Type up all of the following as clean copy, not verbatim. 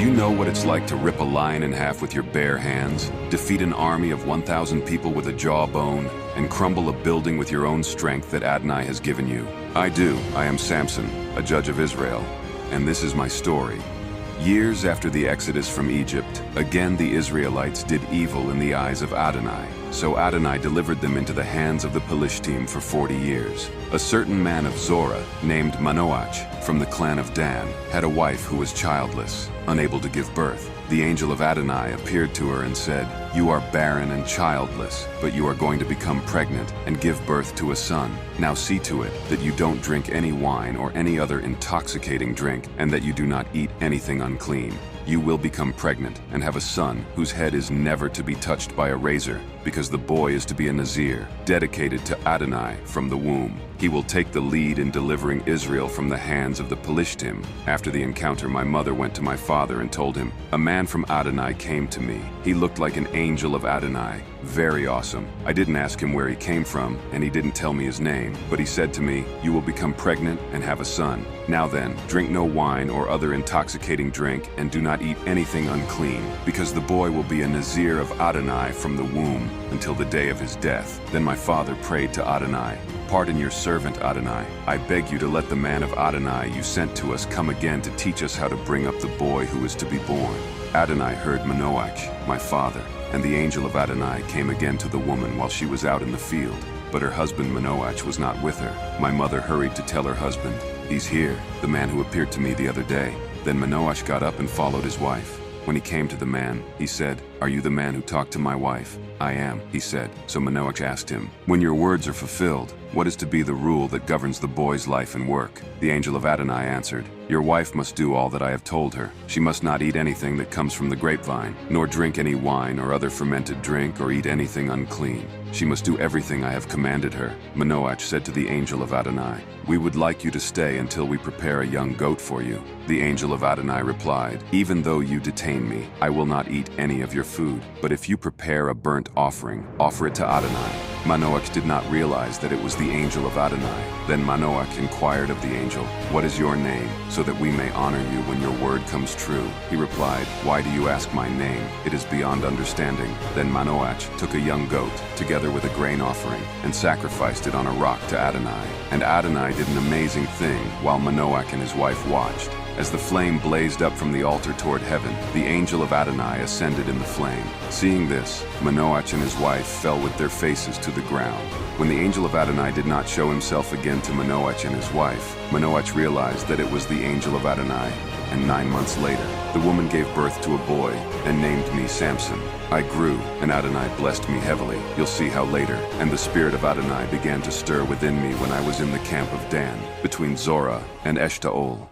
you know what it's like to rip a lion in half with your bare hands, defeat an army of 1,000 people with a jawbone, and crumble a building with your own strength that Adonai has given you? I do. I am Samson, a judge of Israel, and this is my story. Years after the exodus from Egypt, again the Israelites did evil in the eyes of Adonai. So Adonai delivered them into the hands of the Pelishtim for 40 years. A certain man of Zorah, named Manoach, from the clan of Dan, had a wife who was childless, unable to give birth. The angel of Adonai appeared to her and said, "You are barren and childless, but you are going to become pregnant and give birth to a son. Now see to it that you don't drink any wine or any other intoxicating drink, and that you do not eat anything unclean. You will become pregnant and have a son whose head is never to be touched by a razor, because the boy is to be a Nazir, dedicated to Adonai from the womb. He will take the lead in delivering Israel from the hands of the Pelishtim." After the encounter, my mother went to my father and told him, "A man from Adonai came to me. He looked like an angel of Adonai. Very awesome. I didn't ask him where he came from, and he didn't tell me his name, but he said to me, 'You will become pregnant and have a son. Now then, drink no wine or other intoxicating drink, and do not eat anything unclean, because the boy will be a Nazir of Adonai from the womb until the day of his death.' Then my father prayed to Adonai, 'Pardon your servant Adonai. I beg you to let the man of Adonai you sent to us come again to teach us how to bring up the boy who is to be born.' Adonai heard Manoach, my father, and the angel of Adonai came again to the woman while she was out in the field. But her husband Manoach was not with her. My mother hurried to tell her husband, 'He's here, the man who appeared to me the other day.' Then Manoach got up and followed his wife. When he came to the man, he said, 'Are you the man who talked to my wife?' 'I am,' he said. So Manoach asked him, 'When your words are fulfilled, what is to be the rule that governs the boy's life and work?' The angel of Adonai answered, 'Your wife must do all that I have told her. She must not eat anything that comes from the grapevine, nor drink any wine or other fermented drink, or eat anything unclean. She must do everything I have commanded her.' Manoach said to the angel of Adonai, 'We would like you to stay until we prepare a young goat for you.' The angel of Adonai replied, 'Even though you detain me, I will not eat any of your food. But if you prepare a burnt offering, offer it to Adonai.' Manoach did not realize that it was the angel of Adonai. Then Manoach inquired of the angel, 'What is your name, so that we may honor you when your word comes true?' He replied, 'Why do you ask my name? It is beyond understanding.' Then Manoach took a young goat, together with a grain offering, and sacrificed it on a rock to Adonai. And Adonai did an amazing thing while Manoach and his wife watched. As the flame blazed up from the altar toward heaven, the angel of Adonai ascended in the flame. Seeing this, Manoach and his wife fell with their faces to the ground. When the angel of Adonai did not show himself again to Manoach and his wife, Manoach realized that it was the angel of Adonai. And 9 months later, the woman gave birth to a boy and named me Samson. I grew, and Adonai blessed me heavily. You'll see how later. And the spirit of Adonai began to stir within me when I was in the camp of Dan, between Zorah and Eshtaol.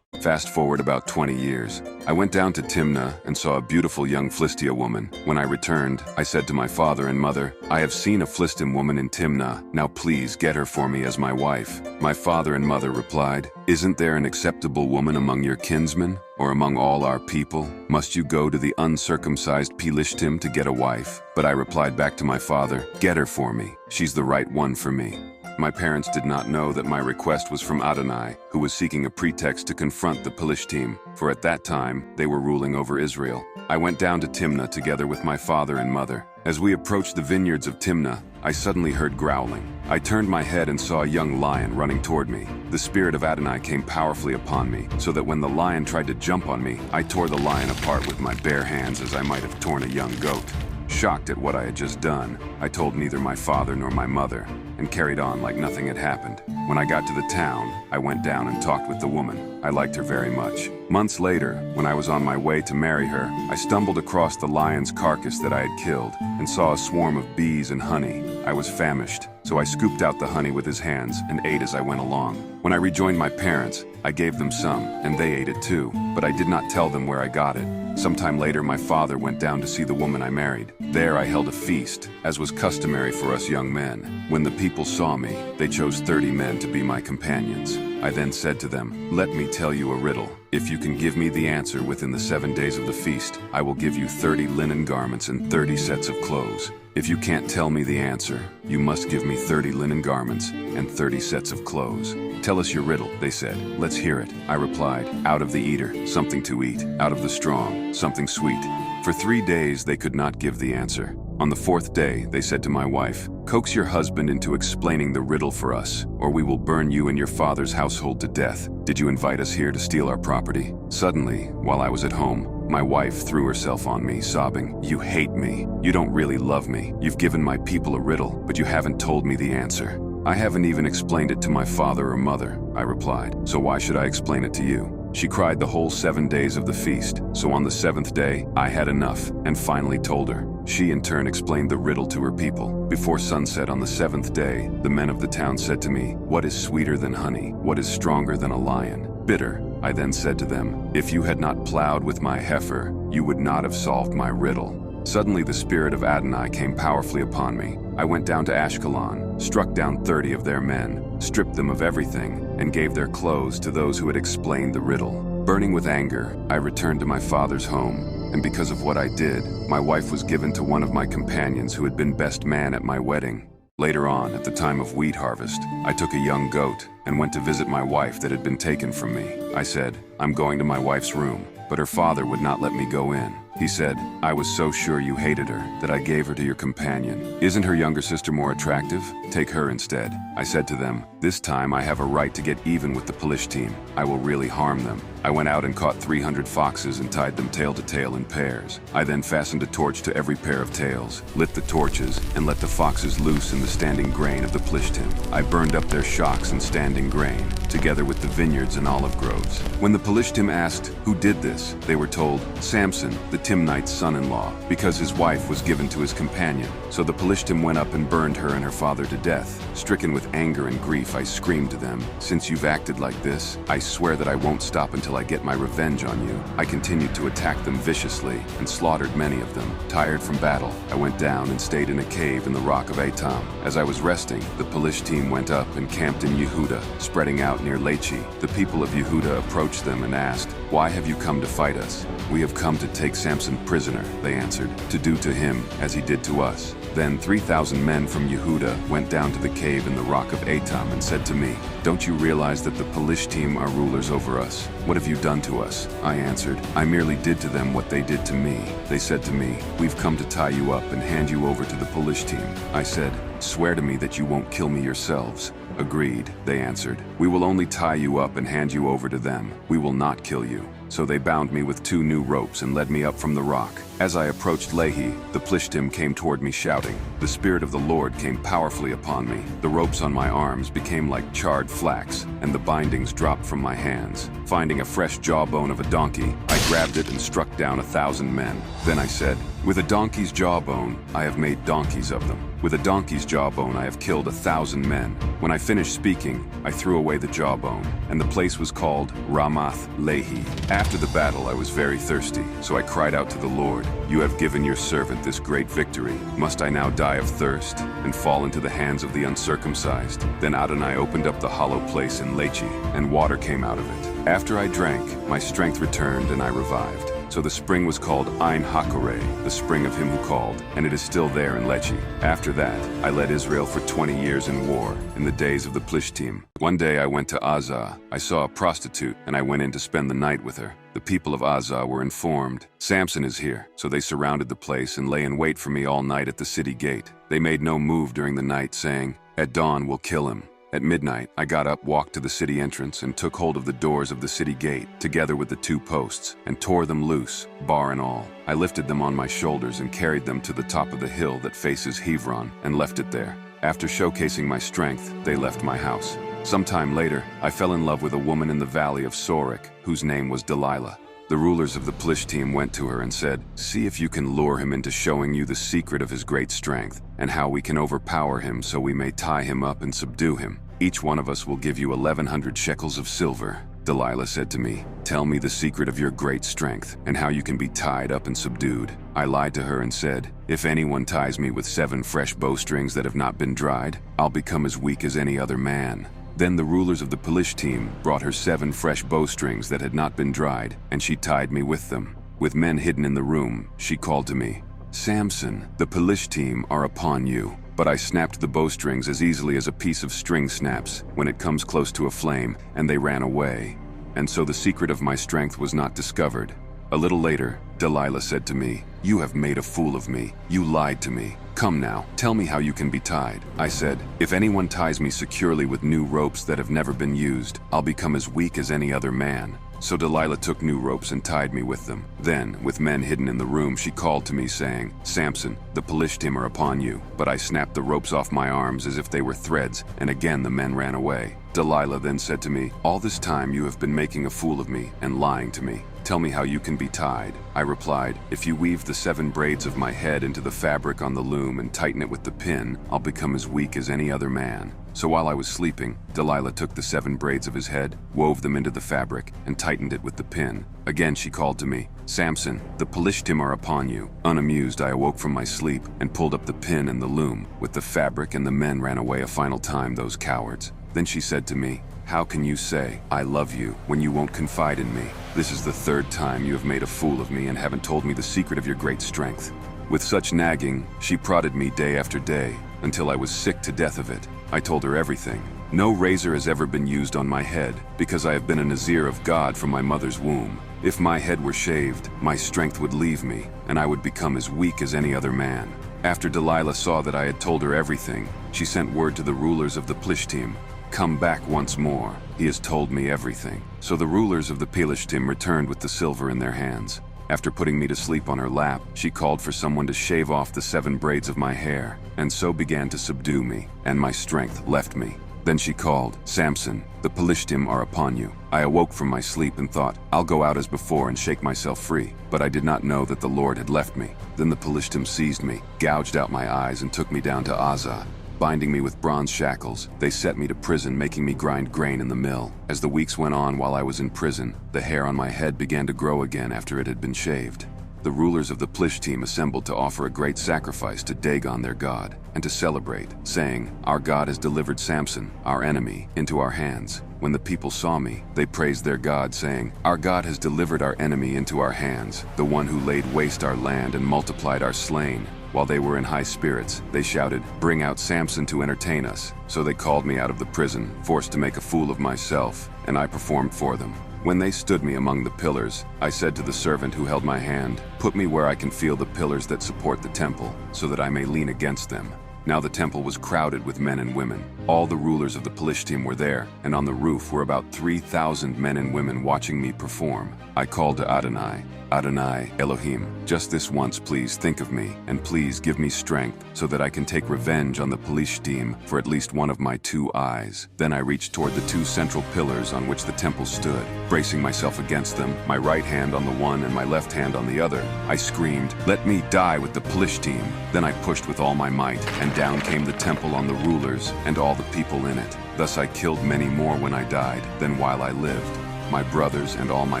Fast forward about 20 years. I went down to Timnah and saw a beautiful young Philistia woman. When I returned, I said to my father and mother, 'I have seen a Philistine woman in Timnah. Now please get her for me as my wife.' My father and mother replied, 'Isn't there an acceptable woman among your kinsmen, or among all our people? Must you go to the uncircumcised Pelishtim to get a wife?' But I replied back to my father, 'Get her for me. She's the right one for me.' My parents did not know that my request was from Adonai, who was seeking a pretext to confront the Pelishtim, for at that time they were ruling over Israel. I went down to Timnah together with my father and mother. As we approached the vineyards of Timnah, I suddenly heard growling. I turned my head and saw a young lion running toward me. The spirit of Adonai came powerfully upon me, so that when the lion tried to jump on me, I tore the lion apart with my bare hands as I might have torn a young goat. Shocked at what I had just done, I told neither my father nor my mother, and carried on like nothing had happened. When I got to the town, I went down and talked with the woman. I liked her very much. Months later, when I was on my way to marry her, I stumbled across the lion's carcass that I had killed, and saw a swarm of bees and honey. I was famished, so I scooped out the honey with his hands and ate as I went along. When I rejoined my parents, I gave them some, and they ate it too, but I did not tell them where I got it. Sometime later, my father went down to see the woman I married. There I held a feast, as was customary for us young men. When the people saw me, they chose 30 men to be my companions. I then said to them, "Let me tell you a riddle. If you can give me the answer within the 7 days of the feast, I will give you 30 linen garments and 30 sets of clothes. If you can't tell me the answer, you must give me 30 linen garments and 30 sets of clothes." "Tell us your riddle," they said. "Let's hear it." I replied, "Out of the eater, something to eat. Out of the strong, something sweet." For 3 days they could not give the answer. On the 4th day, they said to my wife, "Coax your husband into explaining the riddle for us, or we will burn you and your father's household to death. Did you invite us here to steal our property?" Suddenly, while I was at home, my wife threw herself on me, sobbing, "You hate me. You don't really love me. You've given my people a riddle, but you haven't told me the answer." "I haven't even explained it to my father or mother," I replied, "so why should I explain it to you?" She cried the whole 7 days of the feast, so on the 7th day, I had enough and finally told her. She in turn explained the riddle to her people. Before sunset on the 7th day, the men of the town said to me, "What is sweeter than honey? What is stronger than a lion?" "Bitter," I then said to them. "If you had not plowed with my heifer, you would not have solved my riddle." Suddenly the spirit of Adonai came powerfully upon me. I went down to Ashkelon, struck down 30 of their men, stripped them of everything, and gave their clothes to those who had explained the riddle. Burning with anger, I returned to my father's home, and because of what I did, my wife was given to one of my companions who had been best man at my wedding. Later on, at the time of wheat harvest, I took a young goat and went to visit my wife that had been taken from me. I said, "I'm going to my wife's room," but her father would not let me go in. He said, "I was so sure you hated her that I gave her to your companion. Isn't her younger sister more attractive? Take her instead." I said to them, "This time I have a right to get even with the Pelishtim. I will really harm them." I went out and caught 300 foxes and tied them tail to tail in pairs. I then fastened a torch to every pair of tails, lit the torches, and let the foxes loose in the standing grain of the Pelishtim. I burned up their shocks and standing grain, together with the vineyards and olive groves. When the Pelishtim asked, "Who did this?" they were told, "Samson, the Timnite's son-in-law," because his wife was given to his companion. So the Pelishtim went up and burned her and her father to death. Stricken with anger and grief, I screamed to them, "Since you've acted like this, I swear that I won't stop until I get my revenge on you." I continued to attack them viciously and slaughtered many of them. Tired from battle, I went down and stayed in a cave in the rock of Etam. As I was resting, the Pelishtim went up and camped in Yehuda, spreading out near Lechi. The people of Yehuda approached them and asked, "Why have you come to fight us?" "We have come to take Samson prisoner," they answered, "to do to him as he did to us." Then 3,000 men from Yehuda went down to the cave in the rock of Etam and said to me, "Don't you realize that the Pelishtim are rulers over us? What have you done to us?" I answered, "I merely did to them what they did to me." They said to me, "We've come to tie you up and hand you over to the Pelishtim." I said, "Swear to me that you won't kill me yourselves." "Agreed," they answered. "We will only tie you up and hand you over to them. We will not kill you." So they bound me with 2 new ropes and led me up from the rock. As I approached Lehi, the Pelishtim came toward me shouting. The Spirit of the Lord came powerfully upon me. The ropes on my arms became like charred flax, and the bindings dropped from my hands. Finding a fresh jawbone of a donkey, I grabbed it and struck down 1,000 men. Then I said, "With a donkey's jawbone, I have made donkeys of them. With a donkey's jawbone, I have killed 1,000 men." When I finished speaking, I threw away the jawbone, and the place was called Ramath Lehi. After the battle, I was very thirsty, so I cried out to the Lord, "You have given your servant this great victory. Must I now die of thirst and fall into the hands of the uncircumcised?" Then Adonai opened up the hollow place in Lechi, and water came out of it. After I drank, my strength returned and I revived. So the spring was called Ein Hakkore, the spring of him who called, and it is still there in Lechi. After that, I led Israel for 20 years in war, in the days of the Pelishtim. One day I went to Azah. I saw a prostitute, and I went in to spend the night with her. The people of Azah were informed, "Samson is here," so they surrounded the place and lay in wait for me all night at the city gate. They made no move during the night, saying, "At dawn we'll kill him." At midnight, I got up, walked to the city entrance, and took hold of the doors of the city gate, together with the 2 posts, and tore them loose, bar and all. I lifted them on my shoulders and carried them to the top of the hill that faces Hebron, and left it there. After showcasing my strength, they left my house. Sometime later, I fell in love with a woman in the valley of Sorek, whose name was Delilah. The rulers of the Pelishtim went to her and said, "See if you can lure him into showing you the secret of his great strength, and how we can overpower him so we may tie him up and subdue him. Each one of us will give you 1,100 shekels of silver." Delilah said to me, "Tell me the secret of your great strength, and how you can be tied up and subdued." I lied to her and said, "If anyone ties me with 7 fresh bowstrings that have not been dried, I'll become as weak as any other man." Then the rulers of the Pelishtim brought her 7 fresh bowstrings that had not been dried, and she tied me with them. With men hidden in the room, she called to me, "Samson, the Pelishtim are upon you." But I snapped the bowstrings as easily as a piece of string snaps when it comes close to a flame, and they ran away. And so the secret of my strength was not discovered. A little later, Delilah said to me, "You have made a fool of me. You lied to me. Come now, tell me how you can be tied." I said, "If anyone ties me securely with new ropes that have never been used, I'll become as weak as any other man." So Delilah took new ropes and tied me with them. Then, with men hidden in the room, she called to me saying, "Samson, the Pelishtim are upon you." But I snapped the ropes off my arms as if they were threads, and again the men ran away. Delilah then said to me, "All this time you have been making a fool of me and lying to me. Tell me how you can be tied." I replied, "If you weave the 7 braids of my head into the fabric on the loom and tighten it with the pin, I'll become as weak as any other man." So while I was sleeping, Delilah took the 7 braids of his head, wove them into the fabric, and tightened it with the pin. Again she called to me, "Samson, the Pelishtim are upon you." Unamused, I awoke from my sleep and pulled up the pin and the loom with the fabric, and the men ran away a final time, those cowards. Then she said to me, "How can you say, 'I love you,' when you won't confide in me? This is the 3rd time you have made a fool of me and haven't told me the secret of your great strength." With such nagging, she prodded me day after day until I was sick to death of it. I told her everything. No razor has ever been used on my head because I have been a Nazir of God from my mother's womb. If my head were shaved, my strength would leave me and I would become as weak as any other man. After Delilah saw that I had told her everything, she sent word to the rulers of the Pelishtim, "Come back once more. He has told me everything." So the rulers of the Pelishtim returned with the silver in their hands. After putting me to sleep on her lap, she called for someone to shave off the 7 braids of my hair, and so began to subdue me, and my strength left me. Then she called, "Samson, the Pelishtim are upon you." I awoke from my sleep and thought, "I'll go out as before and shake myself free." But I did not know that the Lord had left me. Then the Pelishtim seized me, gouged out my eyes, and took me down to Azah. Binding me with bronze shackles, they set me to prison, making me grind grain in the mill. As the weeks went on while I was in prison, the hair on my head began to grow again after it had been shaved. The rulers of the Pelishtim assembled to offer a great sacrifice to Dagon their god, and to celebrate, saying, "Our God has delivered Samson, our enemy, into our hands." When the people saw me, they praised their God, saying, "Our God has delivered our enemy into our hands, the one who laid waste our land and multiplied our slain." While they were in high spirits, they shouted, "Bring out Samson to entertain us." So they called me out of the prison, forced to make a fool of myself, and I performed for them. When they stood me among the pillars, I said to the servant who held my hand, "Put me where I can feel the pillars that support the temple, so that I may lean against them." Now the temple was crowded with men and women. All the rulers of the Pelishtim were there, and on the roof were about 3,000 men and women watching me perform. I called to Adonai, "Adonai, Elohim, just this once please think of me, and please give me strength so that I can take revenge on the Pelishtim for at least one of my 2 eyes." Then I reached toward the 2 central pillars on which the temple stood. Bracing myself against them, my right hand on the one and my left hand on the other, I screamed, "Let me die with the Pelishtim." Then I pushed with all my might, and down came the temple on the rulers and all the people in it. Thus I killed many more when I died than while I lived. My brothers and all my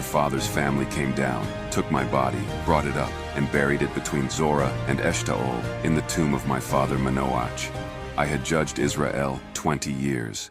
father's family came down, took my body, brought it up, and buried it between Zorah and Eshtaol in the tomb of my father Manoach. I had judged Israel 20 years.